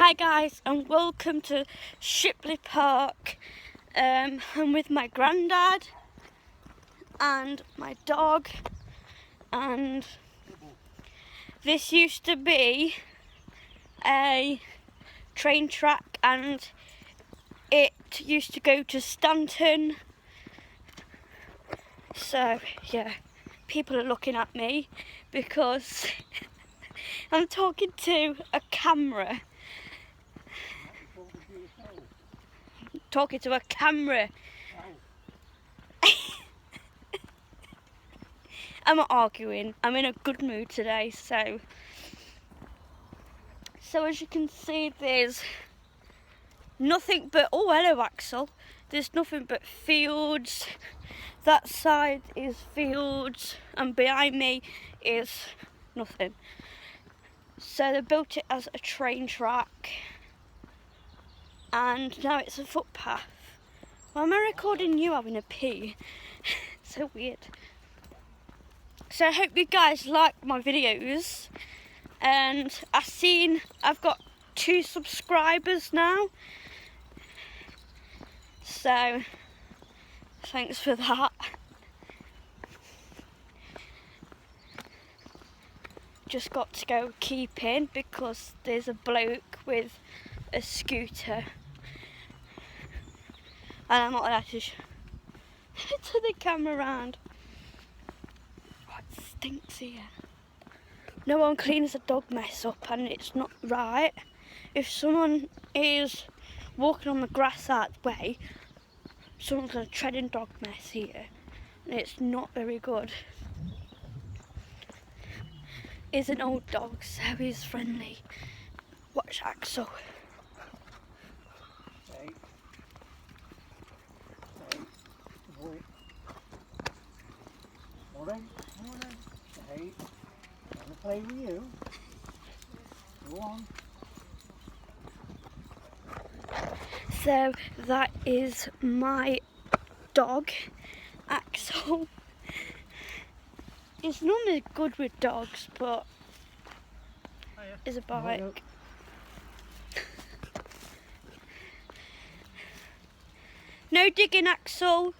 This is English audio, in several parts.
Hi guys, and welcome to Shipley Park. I'm with my granddad and my dog, and this used to be a train track and it used to go to Stanton. So yeah, people are looking at me because I'm talking to a camera. Talking to a camera. I'm not arguing. I'm in a good mood today, so as you can see, there's nothing but, oh hello Axel, there's nothing but fields. That side is fields and behind me is nothing. So they built it as a train track and now it's a footpath. Why am I recording you having a pee? So weird. So I hope you guys like my videos, and I've got 2 subscribers now, so thanks for that. Just got to go keep in because there's a bloke with a scooter and I'm not allowed to to the camera around. Oh, it stinks here. No one cleans a dog mess up and it's not right. If someone is walking on the grass that way, someone's going to tread in dog mess here and it's not very good. He's an old dog, so he's friendly. Watch Axel. Hey. Hey. Boy. Morning. Morning. Hey. Want to play with you? Go on. So that is my dog, Axel. He's normally good with dogs, but he's a bike. No digging, Axel.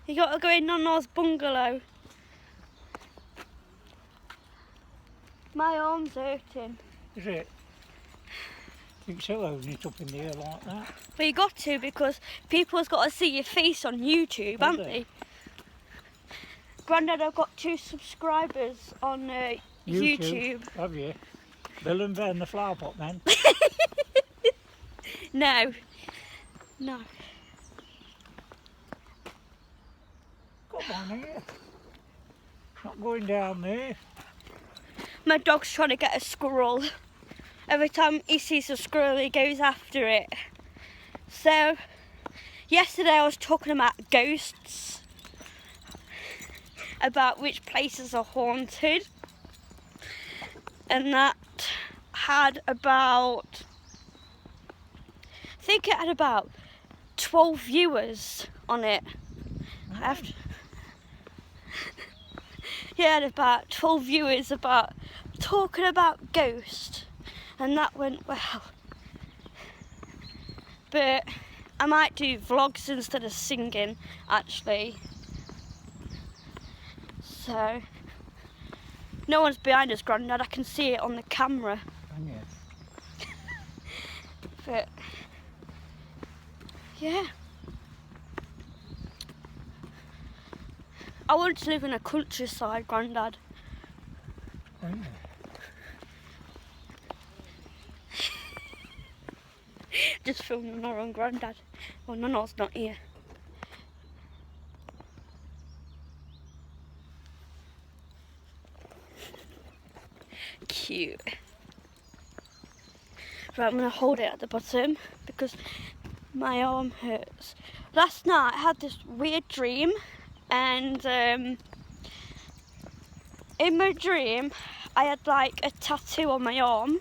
You got to go in Nana's bungalow. My arm's hurting. Is it? Think so, holding it up in the air like that? But you got to, because people's got to see your face on YouTube, haven't they? Grandad, I've got 2 subscribers on YouTube. Have you? Bill and Ben, the flower pot men? No. Come on here. Not going down there. My dog's trying to get a squirrel. Every time he sees a squirrel, he goes after it. So, yesterday I was talking about ghosts, about which places are haunted, and that had about, I think it had about 12 viewers on it. Yeah, it had about 12 viewers about talking about ghosts, and that went well. But I might do vlogs instead of singing, actually. So, no one's behind us, Grandad. I can see it on the camera. Can you? But, yeah. I wanted to live in a countryside, Grandad. Oh, yeah. Just filming our own Grandad. Well, Nana's not here. Cute. Right, I'm going to hold it at the bottom because my arm hurts. Last night I had this weird dream, and in my dream I had like a tattoo on my arm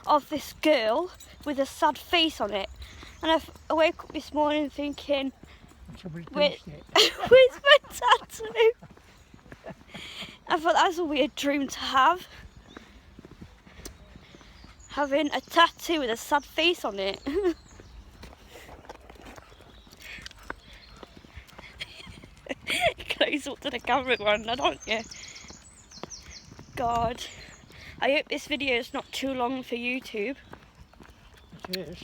of this girl with a sad face on it, and I woke up this morning thinking, where's my tattoo? I thought that was a weird dream to have. having a tattoo with a sad face on it. Close up to the camera, Grandad, aren't you? God. I hope this video is not too long for YouTube. It is.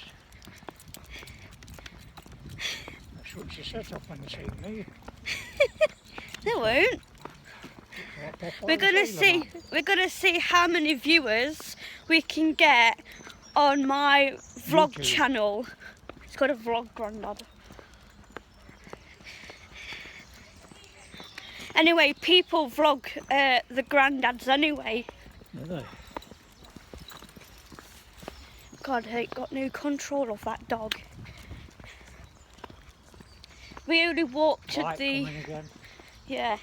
That's what you set up when you see me. They won't. We're gonna see how many viewers we can get on my vlog YouTube channel. It's got a vlog, Grandad. Anyway, people vlog the granddads anyway. Do they? God, I ain't got no control of that dog. We only walked to Light the coming again. yeah.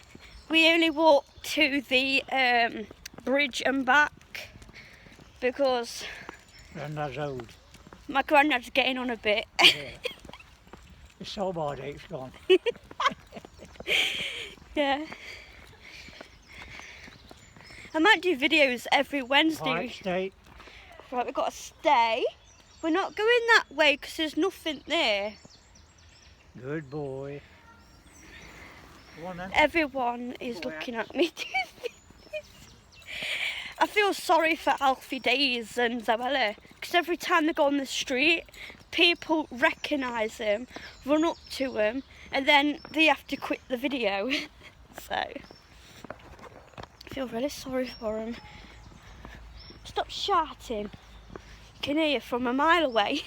We only walked to the bridge and back because Grandad's old. my granddad's getting on a bit. Yeah. His sell-by date's gone. Yeah. I might do videos every Wednesday. Right, stay. Right, we've got to stay. We're not going that way because there's nothing there. Good boy. Go on then. Everyone is Go looking at me do this. I feel sorry for Alfie Days and Zabella because every time they go on the street, people recognise them, run up to them, and then they have to quit the video. So, I feel really sorry for them. Stop shouting. I can hear you from a mile away.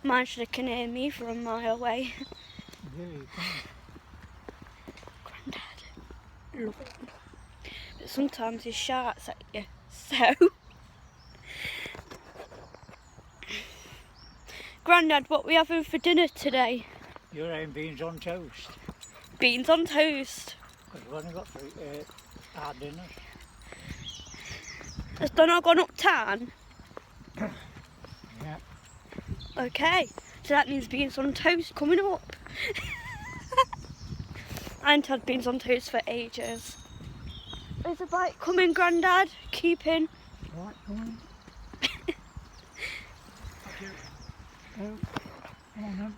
Mine should have can hear me from a mile away. Yeah, you Grandad, love him. But sometimes he shouts at you. So, Grandad, what are we having for dinner today? You're having beans on toast. Beans on toast. Because we've only got our dinners. Has Donald gone uptown? Yeah. Okay, so that means beans on toast coming up. I haven't had beans on toast for ages. Is a bike coming, Grandad? Keeping. Right, come on. Go. Come on then.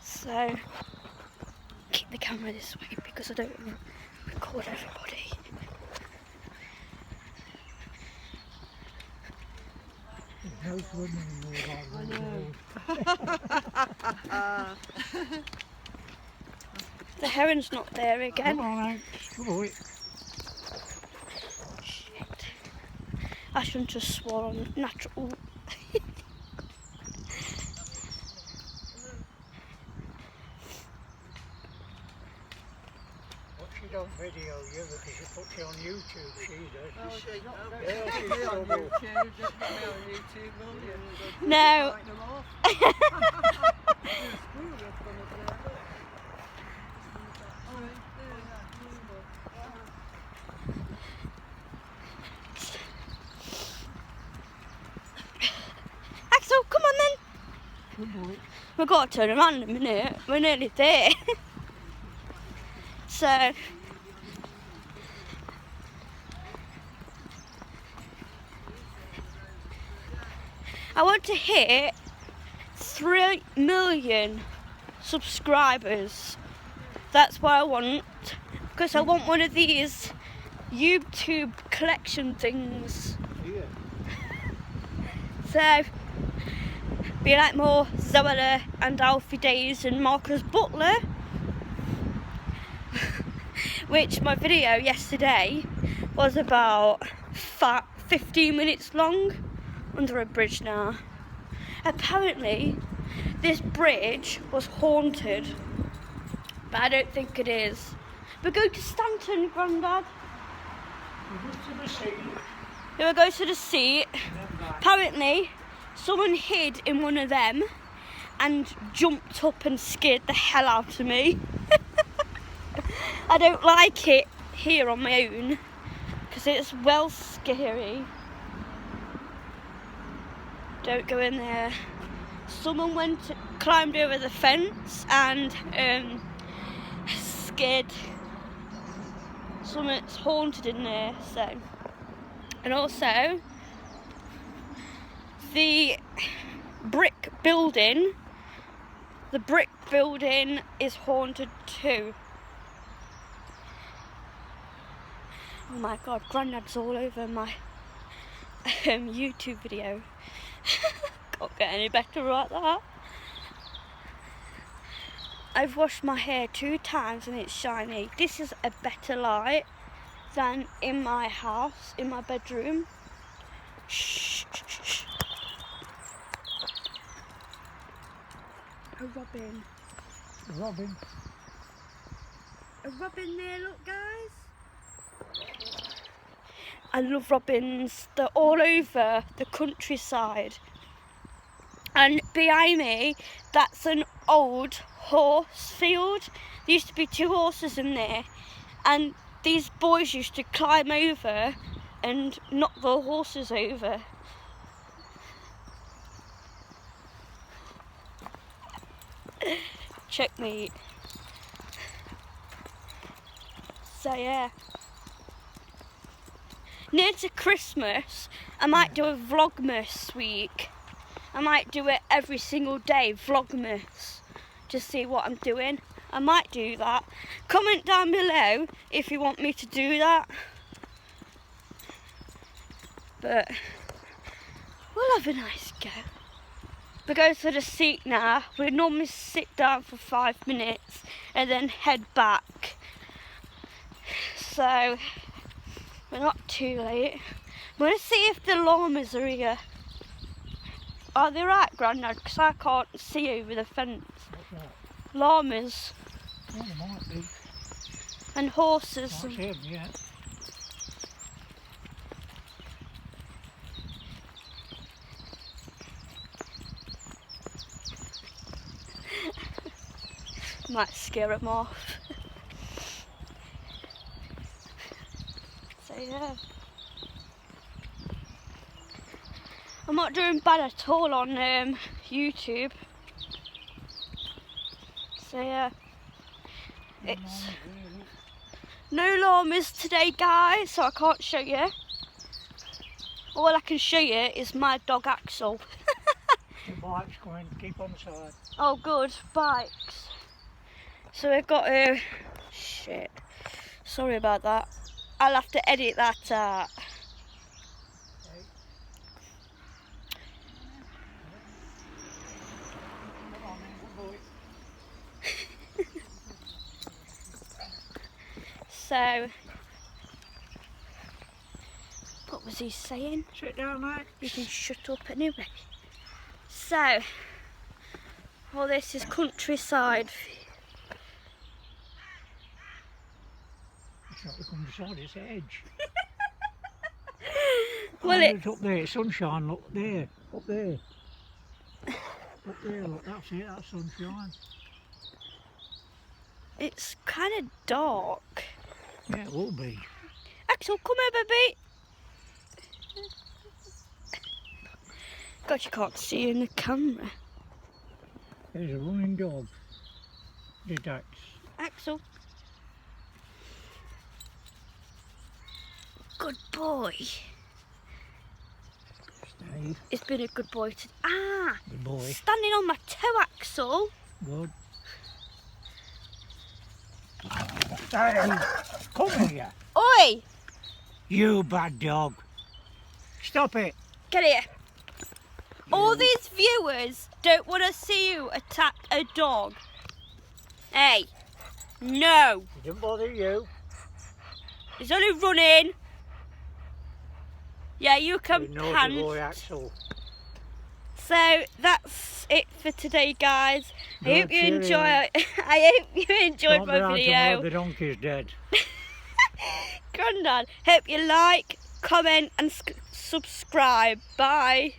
So, keep the camera this way because I don't want to record everybody. There's no swimming in the road. The heron's not there again. Come on, Hank. Good boy. Shit. I shouldn't have sworn natural. She don't video you because she puts you on YouTube, she does. Oh, she's not Yeah, she's me on trouble. YouTube, just put me on YouTube, will you? No. Write them off. Axel, come on then. Good boy. We've got to turn around in a minute. We're nearly there. So, I want to hit 3 million subscribers. That's what I want. Because I want one of these YouTube collection things. Yeah. So, be like more Zoella and Alfie Days and Marcus Butler. Which my video yesterday was about 15 minutes long under a bridge now. Apparently this bridge was haunted, but I don't think it is. We're going to Stanton, Grandad. We'll go to the seat. Apparently someone hid in one of them and jumped up and scared the hell out of me. I don't like it here on my own because it's well scary. Don't go in there. Someone climbed over the fence and scared. It's haunted in there, so And also, the brick building is haunted too. Oh my god, Grandad's all over my YouTube video. Can't get any better like that. I've washed my hair 2 times and it's shiny. This is a better light than in my house, in my bedroom. Shh, shh, shh, shh. A robin. Robin. A robin there, look guys. I love robins. They're all over the countryside. And behind me, that's an old horse field. There used to be 2 horses in there, and these boys used to climb over and knock the horses over. Checkmate. So yeah. Near to Christmas, I might do a Vlogmas week. I might do it every single day, Vlogmas, to see what I'm doing. I might do that. Comment down below if you want me to do that. But we'll have a nice go. We're going to the seat now. We normally sit down for 5 minutes and then head back. So we're not too late. I'm going to see if the llamas are here. Are they right, Grandad? Because I can't see over the fence. What's that? Llamas. Well, there might be. And horses. Can't see them yet. Might scare them off. So yeah. I'm not doing bad at all on YouTube. So yeah. It's no llamas today, guys, so I can't show you. All I can show you is my dog Axel. The bike's going to keep on the side. Oh good, bikes. So we've got a shit. Sorry about that. I'll have to edit that out. So, what was he saying? Sit down, mate. You can shut up anyway. So, well, this is countryside. It's not the countryside, it's the edge. Well, it's up there, it's sunshine, look there, up there. Up there, look, that's it, that's sunshine. It's kind of dark. Yeah, it will be. Axel, come here, baby. God, you can't see in the camera. There's a running dog. Did that. Axel. Good boy. Stay. It's been a good boy to... Good boy. Standing on my toe, Axel. Good. Stay. Come here. Oi! You bad dog. Stop it. Get here. All these viewers don't want to see you attack a dog. Hey, no. It didn't bother you. He's only running. Yeah, you can You naughty pant. boy, Axel. So that's it for today, guys. I Good, hope you cheerio. enjoy. I hope you enjoyed Can't be my out video. tomorrow, the donkey's dead. Grandad, hope you like, comment, and subscribe. Bye.